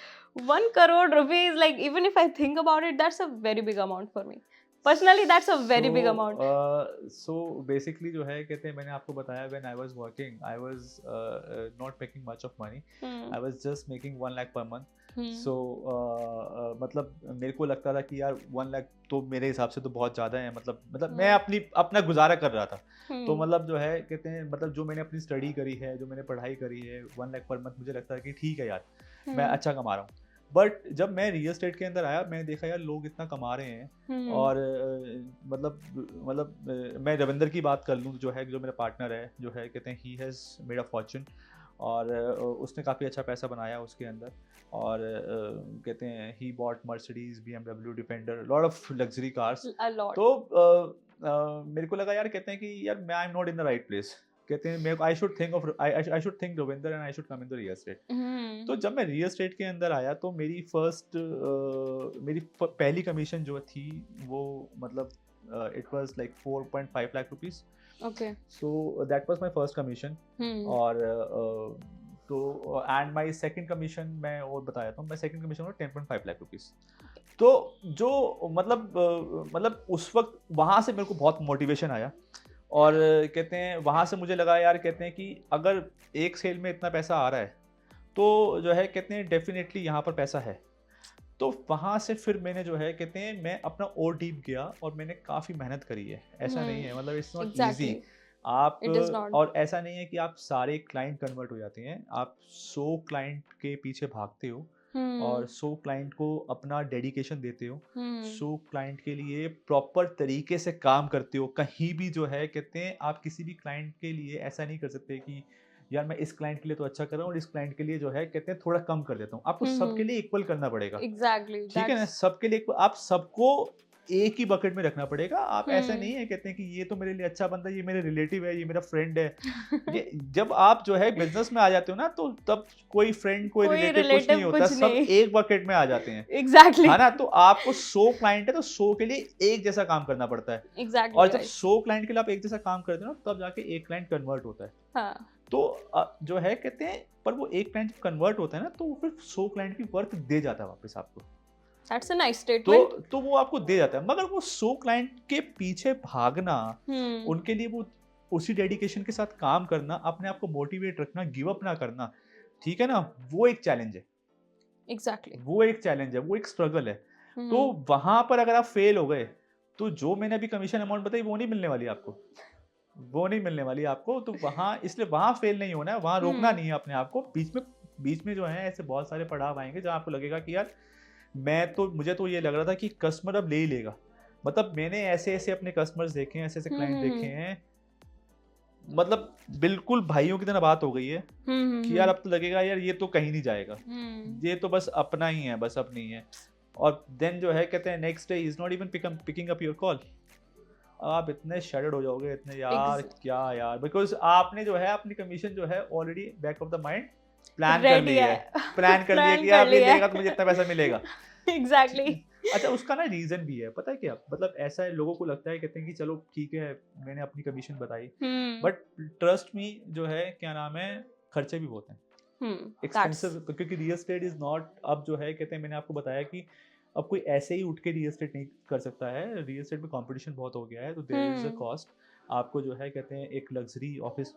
1 crore rupees, like even if I think about it, that's a very big amount for me. Personally, that's a very big amount. So basically जो है कहते हैं मैंने आपको बताया when I was working, I was not making much of money. I was just making 1 lakh per month. So मतलब मेरे को लगता था कि यार 1 लाख तो मेरे हिसाब से तो बहुत ज़्यादा है, मतलब मैं अपना गुजारा कर रहा था। तो मतलब जो है कहते हैं मतलब जो मैंने अपनी स्टडी करी है, जो मैंने पढ़ाई करी है, 1 लाख पर मंथ मुझे लगता है कि ठीक है यार मैं अच्छा कमा रहा हूँ। बट जब मैं रियल एस्टेट के अंदर आया, मैंने देखा यार लोग इतना कमा रहे हैं, और मतलब मैं रविंदर की बात कर लूँ जो मेरा पार्टनर है, जो है कहते हैं he has made a Fortune, और उसने काफ़ी अच्छा पैसा बनाया उसके अंदर, और कहते हैं he bought Mercedes, BMW, defender, lot of luxury cars. तो मेरे को लगा यार कहते हैं कि यार मैं I am not in the right place, कहते हैं मेरे को I should think Ravinder and I should come in the real estate. तो जब मैं रियल एस्टेट के अंदर आया तो मेरी पहली कमीशन जो थी वो मतलब it was like 4.5 lakh rupees. Okay, so that was my first commission. और तो एंड माय सेकंड कमीशन मैं और बताया था, मैं सेकंड कमीशन और 10.5 लाख रुपीस। तो जो मतलब उस वक्त वहाँ से मेरे को बहुत मोटिवेशन आया, और कहते हैं वहाँ से मुझे लगा यार कहते हैं कि अगर एक सेल में इतना पैसा आ रहा है तो जो है कहते हैं डेफिनेटली यहाँ पर पैसा है। तो वहाँ से फिर मैंने जो है कहते हैं मैं अपना और डीप गया और मैंने काफ़ी मेहनत करी है। ऐसा नहीं है, मतलब इट्स नॉट इजी आप, और ऐसा नहीं है कि आप सारे क्लाइंट कन्वर्ट हो जाते हैं, आप 100 क्लाइंट के पीछे भागते हो और 100 क्लाइंट को अपना डेडिकेशन देते हो, 100 क्लाइंट के लिए प्रॉपर तरीके से काम करते हो। कहीं भी जो है कहते हैं आप किसी भी क्लाइंट के लिए ऐसा नहीं कर सकते कि यार मैं इस क्लाइंट के लिए तो अच्छा कर रहा हूँ और इस क्लाइंट के लिए जो है कहते हैं थोड़ा कम कर देता हूँ। आपको सबके लिए इक्वल करना पड़ेगा। एग्जैक्टली, ठीक है ना, सबके लिए आप सबको एक ही बकेट में रखना पड़ेगा। आप ऐसा नहीं है कहते हैं कि ये तो मेरे लिए अच्छा बंदा है, ये मेरे रिलेटिव है, ये मेरा फ्रेंड है। ये जब आप जो है बिजनेस में आ जाते हो ना, तो तब कोई फ्रेंड कोई रिलेटिव कुछ नहीं होता, सब एक बकेट में आ जाते हैं। एग्जैक्टली, है ना। तो आपको 100 क्लाइंट है तो 100 के लिए एक जैसा काम करना पड़ता है। एग्जैक्टली, और जब 100 क्लाइंट के लिए आप एक जैसा काम करते हो ना, तब जाके एक क्लाइंट कन्वर्ट होता है। हाँ। तो जो है कहते हैं पर वो एक क्लाइंट कन्वर्ट होता है ना, तो फिर 100 क्लाइंट की वर्क दे जाता है वापस आपको। That's a nice statement. तो वो आपको दे जाता है, मगर वो 100 क्लाइंट के पीछे भागना, उनके लिए वो उसी डेडिकेशन के साथ काम करना, अपने आप को मोटिवेट रखना, गिव अप ना करना, ठीक है ना, वो एक चैलेंज है। Exactly. वो एक चैलेंज है, वो एक स्ट्रगल है। तो वहां पर अगर आप फेल हो गए तो जो मैंने अभी कमीशन अमाउंट बताई वो नहीं मिलने वाली आपको, वो नहीं मिलने वाली आपको। तो वहां इसलिए वहां फेल नहीं होना है, वहां रोकना नहीं है अपने आप को। बीच में जो है ऐसे बहुत सारे पड़ाव आएंगे जहाँ आपको लगेगा कि यार मुझे तो ये लग रहा था कि कस्टमर अब ले ही लेगा। मतलब मैंने ऐसे अपने कस्टमर्स देखे हैं, ऐसे क्लाइंट देखे हैं, मतलब बिल्कुल भाइयों की तरह बात हो गई है कि यार अब तो लगेगा यार ये तो कहीं नहीं जाएगा, ये तो बस अपना ही है, बस अपनी है। और देन जो है कहते हैं next day is not even picking up your call. आप इतने शैडर्ड हो जाओगे, इतने यार क्या यार, बिकॉज आपने जो है अपनी कमीशन जो है already back of the mind plan कर लिया है कि यार ये लेगा तो मुझे इतना पैसा मिलेगा। एग्जैक्टली। अच्छा, उसका ना रीजन भी है, पता है क्या, मतलब ऐसा है, लोगों को लगता है, कहते हैं कि चलो ठीक है मैंने अपनी कमीशन बताई, बट ट्रस्ट मी जो है क्या नाम है, खर्चे भी बहुत हैं, एक्सपेंसिव, क्योंकि रियल एस्टेट इज नॉट, अब जो है कहते हैं, मैंने आपको बताया कि अब कोई ऐसे ही उठ के रियल एस्टेट नहीं कर सकता है, रियल एस्टेट में कंपटीशन बहुत हो गया है, तो देयर इज अ कॉस्ट। आपको जो है कहते हैं एक लग्जरी ऑफिस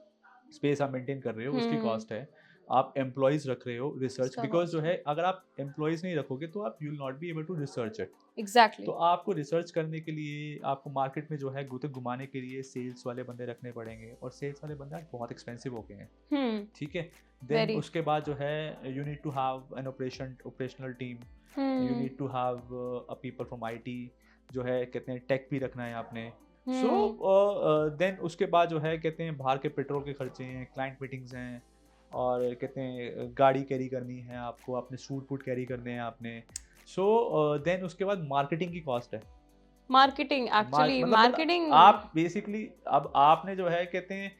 स्पेस आप मेंटेन कर रहे हो, उसकी कॉस्ट है, आप एम्प्लॉयज रख रहे हो, रिसर्च, बिकॉज जो है अगर आप एम्प्लॉयज नहीं रखोगे तो आप you will not be able to research it. Exactly. तो आपको रिसर्च करने के लिए, आपको मार्केट में जो है गुते घुमाने के लिए सेल्स वाले बंदे रखने पड़ेंगे, और सेल्स वाले बंदे आज बहुत एक्सपेंसिव हो गए हैं, ठीक है। देन उसके बाद जो है you need to have an operational team, you need to have a people from IT, जो है कहते हैं टेक भी रखना है आपने। सो देन उसके बाद जो है कहते हैं बाहर के पेट्रोल के खर्चे हैं, क्लाइंट मीटिंग्स हैं, और कहते हैं गाड़ी कैरी करनी है आपको, अपने सूट वूट कैरी करने हैं आपने। सो देन उसके बाद मार्केटिंग की कॉस्ट है, मार्केटिंग, एक्चुअली मार्केटिंग आप बेसिकली, अब आपने जो है कहते हैं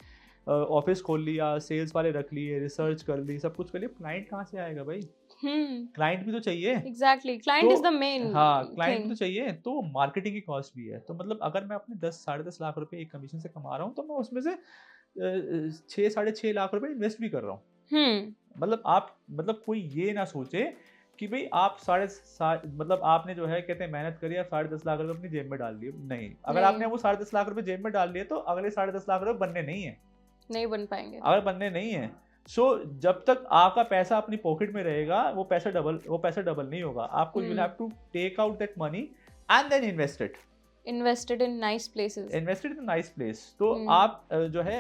ऑफिस खोल लिया, सेल्स वाले रख लिए, रिसर्च कर ली, सब कुछ कर लिया, क्लाइंट कहाँ से आएगा भाई? क्लाइंट भी तो चाहिए। Exactly, client is the main. हाँ, क्लाइंट भी तो चाहिए, तो मार्केटिंग की कॉस्ट भी है। तो मतलब अगर मैं अपने 10-10.5 लाख रुपए एक कमीशन से कमा रहा हूँ, तो मैं उसमें से 6-6.5 लाख रुपए इन्वेस्ट भी कर रहा हूँ। मतलब कोई ये ना सोचे कि भाई आप मतलब आपने जो है कहते हैं मेहनत करी, आप 10.5 लाख रुपए अपनी जेब में डाल दिए, नहीं। अगर आपने वो 10.5 लाख रुपए जेब में डाल लिए, तो अगले 10.5 लाख रुपए बनने नहीं बन पाएंगे, अगर बनने नहीं है। सो जब तक आपका पैसा अपनी पॉकेट में रहेगा, वो पैसा डबल नहीं होगा। आपको you have to take out that money and then invested in nice place. तो आप जो है,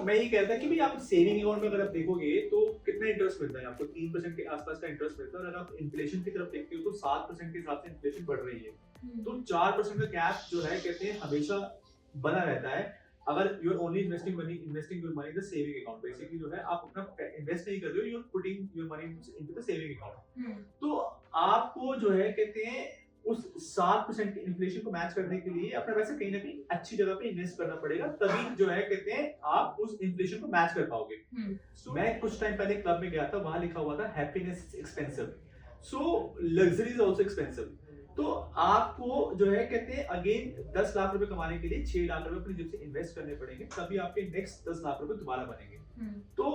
मैं ये कहता कि भाई आप सेविंग अकाउंट में अगर आप देखोगे तो कितना इंटरेस्ट मिलता है आपको, 3% के आसपास का इंटरेस्ट मिलता है, और अगर आप इन्फ्लेशन की तरफ देखते हो तो 7% के हिसाब से इन्फ्लेशन बढ़ रही है, तो 4% का गैप जो है कहते हैं हमेशा बना रहता है। अगर you are only investing your money in the saving account, basically जो है आप अपना इन्वेस्ट नहीं कर रहे हो, you are putting your money into the saving account. तो आपको जो है कहते हैं उस 7% के इन्फ्लेशन को मैच करने के लिए अपना पैसा कहीं ना कहीं अच्छी जगह पे इन्वेस्ट करना पड़ेगा, तभी जो है कहते हैं आप उस इन्फ्लेशन को मैच कर पाओगे। मैं कुछ टाइम पहले क्लब में गया था, वहां लिखा हुआ था happiness is expensive, so luxury is also expensive. तो आपको जो है कहते हैं अगेन 10 लाख रुपए कमाने के लिए 6 लाख रुपए अपनी जेब से इन्वेस्ट करने पड़ेंगे, तभी आपके नेक्स्ट 10 लाख रुपए दोबारा बनेंगे। तो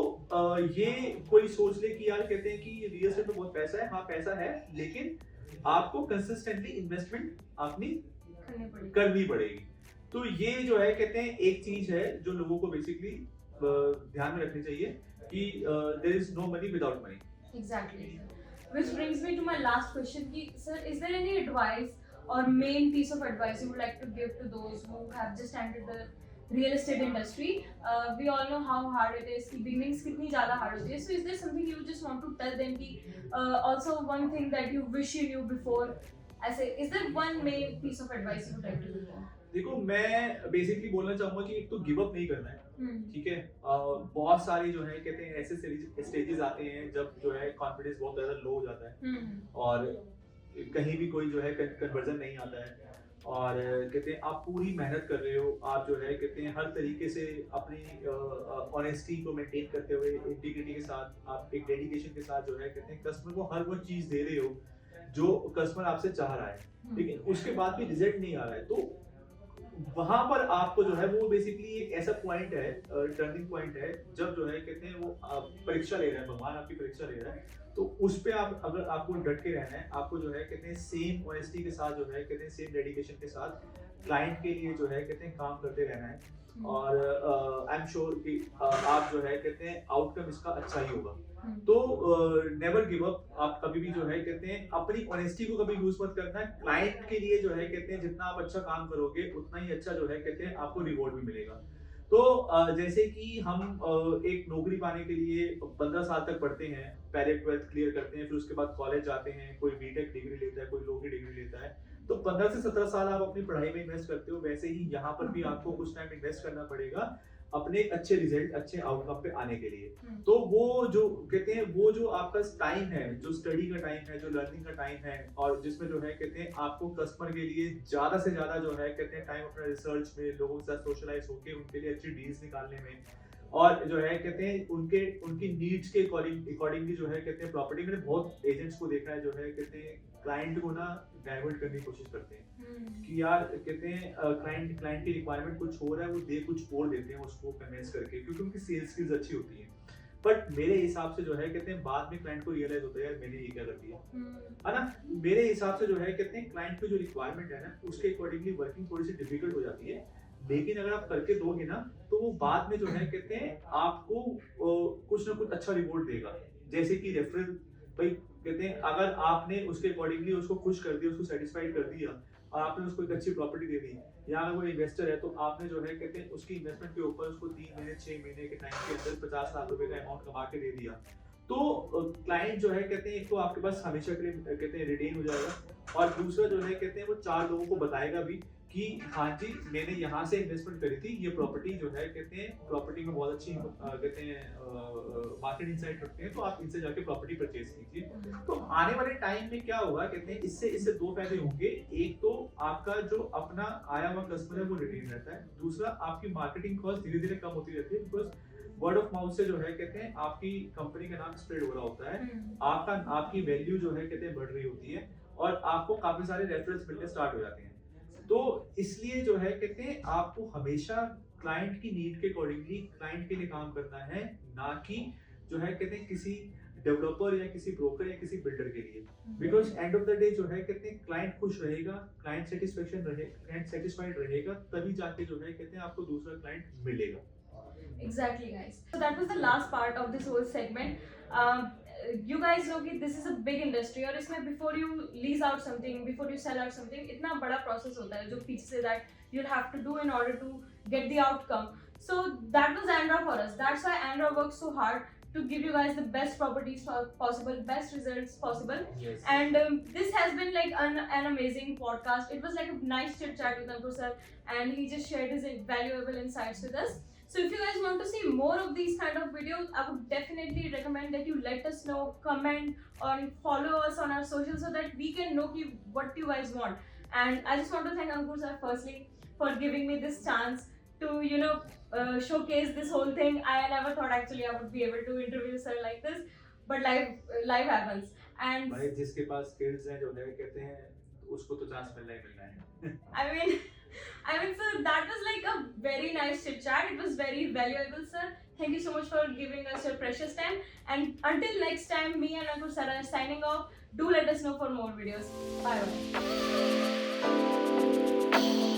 ये कोई सोच ले कि यार कहते हैं कि रियल एस्टेट में बहुत पैसा है, हाँ पैसा है, लेकिन आपको कंसिस्टेंटली इन्वेस्टमेंट अपनी करनी पड़ेगी। तो ये जो है कहते हैं एक चीज है जो लोगों को बेसिकली ध्यान में रखनी चाहिए कि there is no money without money. Exactly. Which brings me to my last question. Sir, is there any advice or main piece of advice you would like to give to those who have just entered the real estate industry? We all know how hard it is. Beginnings kitni zyada hard होती है. So is there something you just want to tell them? Also one thing that you wish you knew before. Is there one main piece of advice you would like to give them? देखो, मैं basically बोलना चाहूंगा कि एक तो give up नहीं करना है, ठीक है। बहुत सारे जो है कहते हैं ऐसे स्टेजेस आते हैं जब जो है कॉन्फिडेंस बहुत ज्यादा लो हो जाता है, और कहीं भी कोई जो है कन्वर्जन नहीं आता है, और कहते हैं आप पूरी मेहनत कर रहे हो, आप जो है कहते हैं हर तरीके से अपनी ऑनेस्टी को मेंटेन करते हुए, इंटीग्रिटी के साथ, आप एक डेडिकेशन के साथ जो है कहते हैं कस्टमर को हर वो चीज दे रहे हो जो कस्टमर आपसे चाह रहा है, लेकिन उसके बाद भी रिजल्ट नहीं आ रहा है, तो वहां पर आपको जो है वो बेसिकली एक ऐसा पॉइंट है, टर्निंग पॉइंट है, जब जो है कहते हैं वो परीक्षा ले रहा है, भगवान आपकी परीक्षा ले रहा है, तो उस पे आप, अगर आपको डट के रहना है, आपको जो है कहते हैं सेम ऑनेस्टी के साथ जो है कहते हैं सेम डेडिकेशन के साथ क्लाइंट के लिए जो है कहते हैं काम करते रहना है, और आई एम श्योर कि आप जो है कहते हैं आउटकम इसका अच्छा ही होगा। तो नेवर गिव अप, आप कभी भी जो है कहते हैं अपनी ऑनेस्टी को कभी यूज मत करना है। क्लाइंट के लिए जो है कहते हैं जितना आप अच्छा काम करोगे उतना ही अच्छा जो है कहते हैं आपको रिवॉर्ड भी मिलेगा। तो जैसे कि हम एक नौकरी पाने के लिए 15 साल तक पढ़ते हैं, पहले 12th क्लियर करते हैं, फिर उसके बाद कॉलेज जाते हैं, कोई बीटेक डिग्री लेता है, कोई लॉ की डिग्री लेता है, तो 15 से 17 साल आप अपनी पढ़ाई में इन्वेस्ट करते हो, वैसे ही यहाँ पर भी आपको कुछ टाइम इन्वेस्ट करना पड़ेगा अपने अच्छे रिजल्ट, अच्छे आउटकम पे आने के लिए। तो वो जो कहते हैं वो जो आपका टाइम है, जो स्टडी का टाइम है, जो लर्निंग का टाइम है, और जिसमें जो है कहते हैं आपको कस्टमर के लिए ज्यादा से ज्यादा जो है कहते हैं टाइम अपना रिसर्च में, लोगों के साथ सोशलाइज होकर उनके लिए अच्छी डील्स निकालने में, और जो है कहते हैं उनकी नीड्स के अकॉर्डिंगली जो है कहते हैं प्रॉपर्टी, मैंने बहुत एजेंट्स को देखा है जो है कहते हैं क्लाइंट को ना डाइवर्ट करने की कोशिश करते हैं कि यार कहते हैं क्लाइंट की रिक्वायरमेंट कुछ हो रहा है, वो कुछ और देते हैं उसको कन्विंस करके, क्योंकि उनकी सेल्स स्किल्स अच्छी होती हैं। बट मेरे हिसाब से जो है कहते हैं बाद में क्लाइंट को रियलाइज होता है यार मैंने ये क्या कर दिया, है ना। मेरे हिसाब से जो है कहते हैं क्लाइंट की जो रिक्वायरमेंट है ना उसके अकॉर्डिंगली वर्किंग थोड़ी सी डिफिकल्ट हो जाती है, लेकिन अगर आप करके दोगे ना तो वो बाद में जो है कहते हैं आपको कुछ ना कुछ अच्छा रिवॉर्ड देगा। जैसे कि रेफरल, भाई कहते हैं अगर आपने उसके अकॉर्डिंगली उसको खुश कर दिया, उसको सेटिस्फाइड कर दिया और आपने उसको एक अच्छी प्रॉपर्टी दे दी, या अगर वो इन्वेस्टर है तो आपने जो है कहते हैं उसकी इन्वेस्टमेंट के ऊपर उसको 3 महीने 6 महीने के टाइम के अंदर 50 लाख रुपए का अमाउंट कमा के दे दिया, तो क्लाइंट जो है कहते हैं एक तो आपके पास हमेशा के लिए कहते हैं रिटेन हो जाएगा, और दूसरा जो है कहते हैं वो 4 लोगों को बताएगा भी कि हाँ जी मैंने यहाँ से इन्वेस्टमेंट करी थी, ये प्रॉपर्टी जो है कहते हैं प्रॉपर्टी में बहुत अच्छी कहते हैं मार्केट इनसाइट रखते हैं, तो आप इनसे जाके प्रॉपर्टी परचेज कीजिए। तो आने वाले टाइम में क्या होगा कहते हैं इससे 2 फायदे होंगे, एक तो आपका जो अपना आया हुआ कस्टमर है वो रिटेन रहता है, दूसरा आपकी मार्केटिंग कॉस्ट धीरे धीरे कम होती रहती है, बिकॉज वर्ड ऑफ माउथ से जो है कहते हैं आपकी कंपनी का नाम स्प्रेड हो रहा होता है, आपकी वैल्यू जो है कहते हैं बढ़ रही होती है, और आपको काफी सारे रेफरेंस मिलने स्टार्ट हो जाते हैं। तो इसलिए जो है कहते हैं आपको हमेशा क्लाइंट की नीड के अकॉर्डिंगली क्लाइंट के लिए काम करना है, ना कि जो है कहते हैं किसी डेवलपर या किसी ब्रोकर या किसी बिल्डर के लिए, because end of the day जो है कहते हैं क्लाइंट खुश रहेगा, क्लाइंट सेटिस्फाइड रहेगा, तभी जाके जो है कहते हैं आपको दूसरा क्लाइंट मिलेगा। Exactly, guys. So that was the last part of this whole segment. You guys know कि this is a big industry और इसमें before you lease out something, before you sell out something, इतना बड़ा process होता है जो पीछे से that you'll have to do in order to get the outcome. So that was Andra for us. That's why Andra works so hard to give you guys the best properties possible, best results possible. Yes. And this has been like an amazing podcast. It was like a nice chit chat with Ankur sir, and he just shared his valuable insights with us. So if you guys want to see more of these kind of videos, I would definitely recommend that you let us know, comment, or follow us on our socials so that we can know what you guys want. And I just want to thank Ankur sir firstly for giving me this chance to showcase this whole thing. I never thought actually I would be able to interview sir like this, but life happens. And भाई जिसके पास skills हैं जो है कहते हैं उसको तो chance मिलना ही मिलना है। I mean, sir, that was like a very nice chit chat. It was very valuable, sir. Thank you so much for giving us your precious time. And until next time, me and Ankur sir are signing off. Do let us know for more videos. Bye bye.